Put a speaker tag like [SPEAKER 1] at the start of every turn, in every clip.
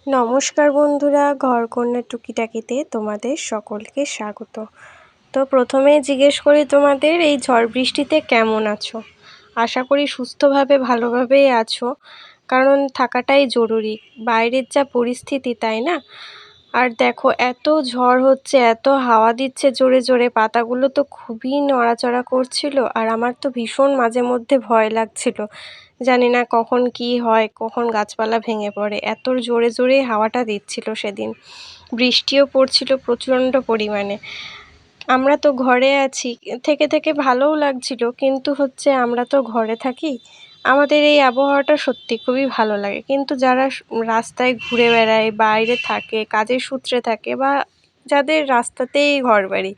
[SPEAKER 1] নমস্কার বন্ধুরা, ঘরকন্নার টুকিটাকিতে তোমাদের সকলকে স্বাগত। তো প্রথমেই জিজ্ঞেস করি, তোমাদের এই ঝড় বৃষ্টিতে কেমন আছো? আশা করি সুস্থভাবে ভালোভাবেই আছো, কারণ থাকাটাই জরুরি। বাইরের যা পরিস্থিতি, তাই না? আর দেখো, এত ঝড় হচ্ছে, এত হাওয়া দিচ্ছে জোরে জোরে, পাতাগুলো তো খুবই নড়াচড়া করছিল। আর আমার তো ভীষণ মাঝে মধ্যে ভয় লাগছিল, জানি না কখন কি হয়, কখন গাছপালা ভেঙে পড়ে। এত জোরে জোরে হাওয়াটা দিচ্ছিল সেদিন। বৃষ্টিও পড়ছিল প্রচণ্ড পরিমাণে। আমরা তো ঘরে আছি, থেকে থেকে ভালোও লাগছিল, কিন্তু আমরা তো ঘরে থাকি, আমাদের এই আবহাওয়াটা সত্যি খুবই ভালো লাগে। কিন্তু যারা রাস্তায় ঘুরে বেড়ায়, বাইরে থাকে, কাজের সূত্রে থাকে, বা যাদের রাস্তাতেই ঘরবাড়ি,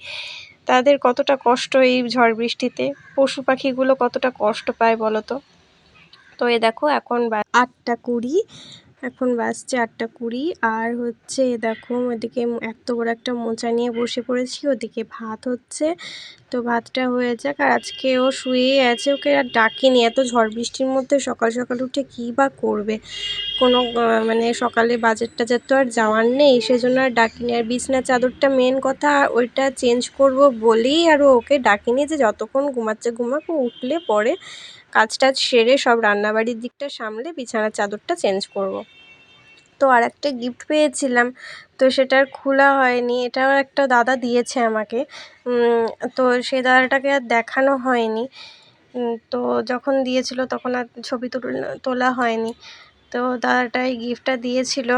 [SPEAKER 1] তাদের কতটা কষ্ট এই ঝড় বৃষ্টিতে। পশু পাখিগুলো কতটা কষ্ট পায় বলো তো। তো এ দেখো, এখন 8:20, এখন বাজছে 8:20। আর এ দেখো, ওদিকে এত বড় একটা মোচা নিয়ে বসে পড়েছি, ওদিকে ভাত হচ্ছে। তো ভাতটা হয়ে যাক। আর আজকে ও শুয়েই আছে, ওকে আর ডাকিনি। এত ঝড় বৃষ্টির মধ্যে সকাল সকাল উঠে কী বা করবে, কোনো মানে সকালে বাজার টাজার তো আর যাওয়ার নেই, সেজন্য আর ডাকিনি। আর বিছনার চাদরটা মেন কথা, ওইটা চেঞ্জ করব বলেই আর ওকে ডাকিনি, যে যতক্ষণ ঘুমাচ্ছে ঘুমাক, উঠলে পরে কাজ টাজ সেরে সব রান্নাবাড়ির দিকটা সামলে বিছানার চাদরটা চেঞ্জ করব। তো আর একটা গিফট পেয়েছিলাম, তো সেটা আর খোলা হয়নি। এটাও একটা দাদা দিয়েছে আমাকে, তো সেই দাদাটাকে আর দেখানো হয়নি। তো যখন দিয়েছিল তখন আর ছবি তোলা হয়নি। তো দাদাটাই গিফটটা দিয়েছিল।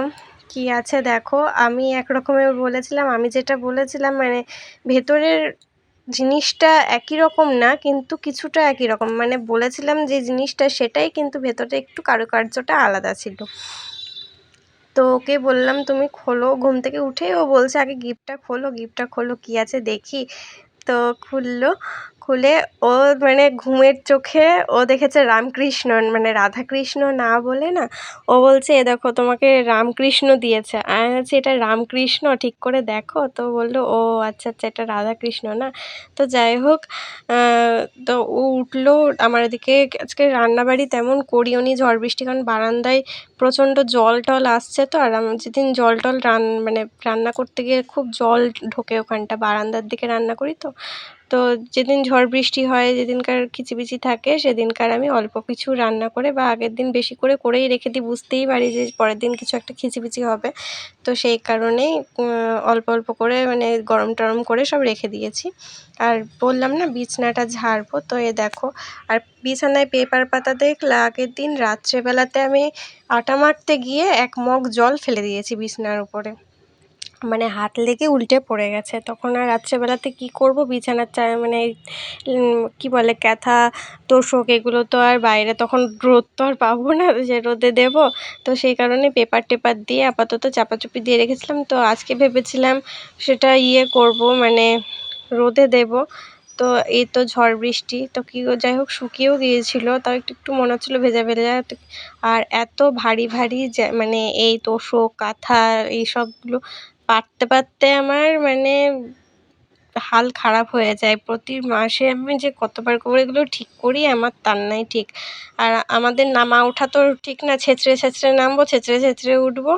[SPEAKER 1] কি আছে দেখো, আমি একরকমের বলেছিলাম, আমি যেটা বলেছিলাম মানে ভেতরের জিনিসটা একই রকম না, কিন্তু কিছুটা একই রকম। মানে বলেছিলাম যে জিনিসটা সেটাই, কিন্তু ভেতরে একটু কারুকার্যটা আলাদা ছিল। তো ওকে বললাম তুমি খোলো। ঘুম থেকে উঠেই ও বলছে আগে গিফটটা খোলো কী আছে দেখি। তো খুলে ও মানে ঘুমের চোখে ও দেখেছে রামকৃষ্ণ, মানে রাধাকৃষ্ণ না বলে না, ও বলছে এ দেখো তোমাকে রামকৃষ্ণ দিয়েছে। আমি বলছি এটা রামকৃষ্ণ, ঠিক করে দেখো। তো বললো ও আচ্ছা আচ্ছা, এটা রাধাকৃষ্ণ না। তো যাই হোক, তো ও উঠলো। আমার এদিকে আজকে রান্নাবাড়ি তেমন করিওনি ঝড় বৃষ্টি, কারণ বারান্দায় প্রচণ্ড জল টল আসছে। তো আর যেদিন জল টল মানে রান্না করতে গিয়ে খুব জল ঢোকে ওখানটা, বারান্দার দিকে রান্না করি তো। তো যেদিন ঝড় বৃষ্টি হয়, যেদিনকার খিচিবিচি থাকে, সেদিনকার আমি অল্প কিছু রান্না করে বা আগের দিন বেশি করেই রেখে দিই, বুঝতেই পারি যে পরের দিন কিছু একটা খিচিবিচি হবে। তো সেই কারণেই অল্প অল্প করে মানে গরম টরম করে সব রেখে দিয়েছি। আর বললাম না বিছানাটা ঝাড়বো, তো এ দেখো। আর বিছানায় পেপার পাতা দেখলে, আগের দিন রাত্রেবেলাতে আমি আটা মারতে গিয়ে 1 মগ জল ফেলে দিয়েছি বিছানার উপরে, মানে হাত লেগে উল্টে পড়ে গেছে। তখন আর রাত্রেবেলাতে কী করব, বিছানার মানে কী বলে ক্যাথা তোশক এগুলো তো আর বাইরে, তখন রোদ তো আর পাবো না যে রোদে দেবো। তো সেই কারণে পেপার টেপার দিয়ে আপাতত চাপাচুপি দিয়ে রেখেছিলাম। তো আজকে ভেবেছিলাম সেটা করব, মানে রোদে দেব। তো এই তো ঝড় বৃষ্টি, তো যাই হোক শুকিয়েও গিয়েছিল, তাও একটু একটু মনে হচ্ছিলো ভেজা ভেজা। আর এত ভারী ভারী মানে এই তোশক কাঁথা এইসবগুলো পাততে পাততে আমার মানে হাল খারাপ হয়ে যায়। প্রতি মাসে আমি যে কতবার করে এগুলো ঠিক করি, আমার তার নাই ঠিক। আর আমাদের নামা ওঠা তো ঠিক না, ছেঁচড়ে ছেঁচড়ে নামবো, ছেঁচড়ে ছেঁচড়ে উঠবো,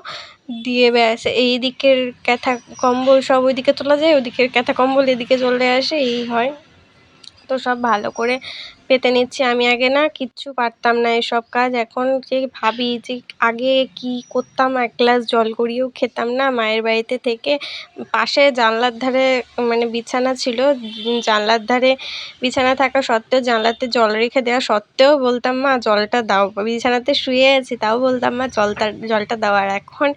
[SPEAKER 1] দিয়ে ব্যাস এই দিকের ক্যাথা কম্বল সব ওইদিকে তোলা যায়, ওদিকের ক্যাথা কম্বল এদিকে চলে আসে, এই হয়। তো সব ভালো করে পেতে নিচ্ছি। আমি আগে না কিচ্ছু পারতাম না এসব কাজ। এখন যে ভাবি যে আগে কি করতাম, 1 গ্লাস জল গড়িয়েও খেতাম না মায়ের বাড়িতে থেকে। পাশে জানলার ধারে মানে বিছানা ছিল, জানলার ধারে বিছানা থাকা সত্ত্বেও, জানলাতে জল রেখে দেওয়া সত্ত্বেও বলতাম মা জলটা দাও। বিছানাতে শুয়ে আছি তাও বলতাম মা জলটা দাও। আর এখন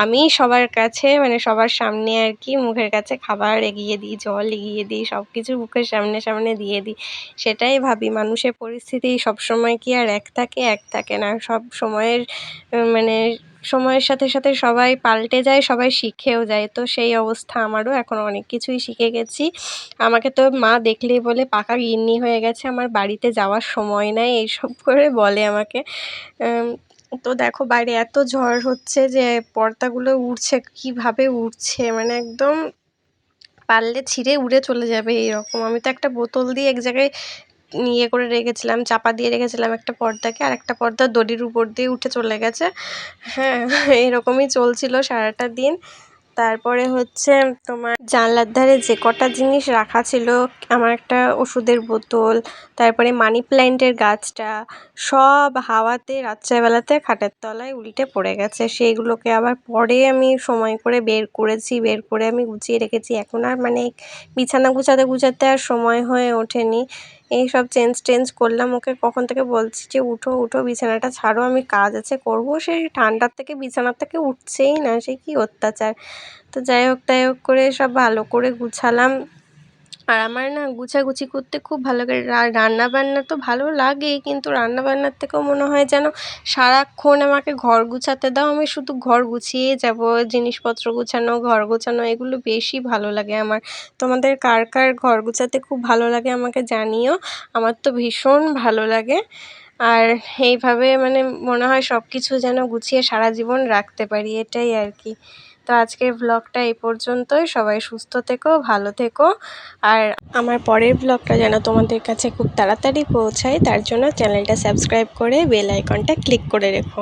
[SPEAKER 1] আমি সবার কাছে মানে সবার সামনে আর কি মুখের কাছে খাবার এগিয়ে দিই, জল এগিয়ে দিই, সব কিছু মুখের সামনে সামনে দিয়ে দিই। সেটাই ভাবি, মানুষের পরিস্থিতি সবসময় কি আর এক থাকে না। সব সময়ের মানে সময়ের সাথে সাথে সবাই পাল্টে যায়, সবাই শিখেও যায়। তো সেই অবস্থা আমারও, এখন অনেক কিছুই শিখে গেছি। আমাকে তো মা দেখলেই বলে পাকা গিন্নি হয়ে গেছে, আমার বাড়িতে যাওয়ার সময় নাই, এইসব করে বলে আমাকে। তো দেখো বাইরে এত ঝড় হচ্ছে যে পর্দাগুলো উড়ছে, কীভাবে উড়ছে মানে একদম পারলে ছিঁড়ে উড়ে চলে যাবে এইরকম। আমি তো একটা বোতল দিয়ে এক জায়গায় ইয়ে করে রেখেছিলাম, চাপা দিয়ে রেখেছিলাম একটা পর্দাকে, আর একটা পর্দা দড়ির উপর দিয়ে উঠে চলে গেছে। হ্যাঁ, এরকমই চলছিল সারাটা দিন। তারপরে হচ্ছে তোমার জানলার ধারে যে কটা জিনিস রাখা ছিল, আমার একটা ওষুধের বোতল, তারপরে মানি প্ল্যান্টের গাছটা, সব হাওয়াতে রাত্রেবেলাতে খাটের তলায় উল্টে পড়ে গেছে। সেইগুলোকে আবার পরে আমি সময় করে বের করেছি, বের করে আমি গুছিয়ে রেখেছি। এখন আর মানে বিছানা গুছাতে গুছাতে আর সময় হয়ে ওঠেনি। এই সব চেঞ্জ করলাম। ওকে কখন থেকে বলছি যে উঠো উঠো, বিছানাটা ছাড়ো, আমি কাজ আছে করবো। সেই ঠান্ডার থেকে বিছানার থেকে উঠছেই না, সে কি অত্যাচার। তো যাই হোক তাই হোক করে সব ভালো করে গুছালাম। আর আমার না গুছাগুছি করতে খুব ভালো লাগে। রান্নাবান্না তো ভালো লাগেই, কিন্তু রান্নাবান্নার থেকেও মনে হয় যেন সারাক্ষণ আমাকে ঘর গুছাতে দাও, আমি শুধু ঘর গুছিয়েই যাব। জিনিসপত্র গুছানো, ঘর গোছানো, এগুলো বেশি ভালো লাগে আমার। তোমাদের কার কার ঘর গুছাতে খুব ভালো লাগে আমাকে জানিও। আমার তো ভীষণ ভালো লাগে। আর এইভাবে মানে মনে হয় সব কিছু যেন গুছিয়ে সারা জীবন রাখতে পারি, এটাই আর কি। তো আজকের ব্লগটা এই পর্যন্তই। সবাই সুস্থ থেকো, ভালো থেকো। আর আমার পরের ব্লগটা যেন তোমাদের কাছে খুব তাড়াতাড়ি পৌঁছায়, তার জন্য চ্যানেলটা সাবস্ক্রাইব করে বেল আইকনটা ক্লিক করে রেখো।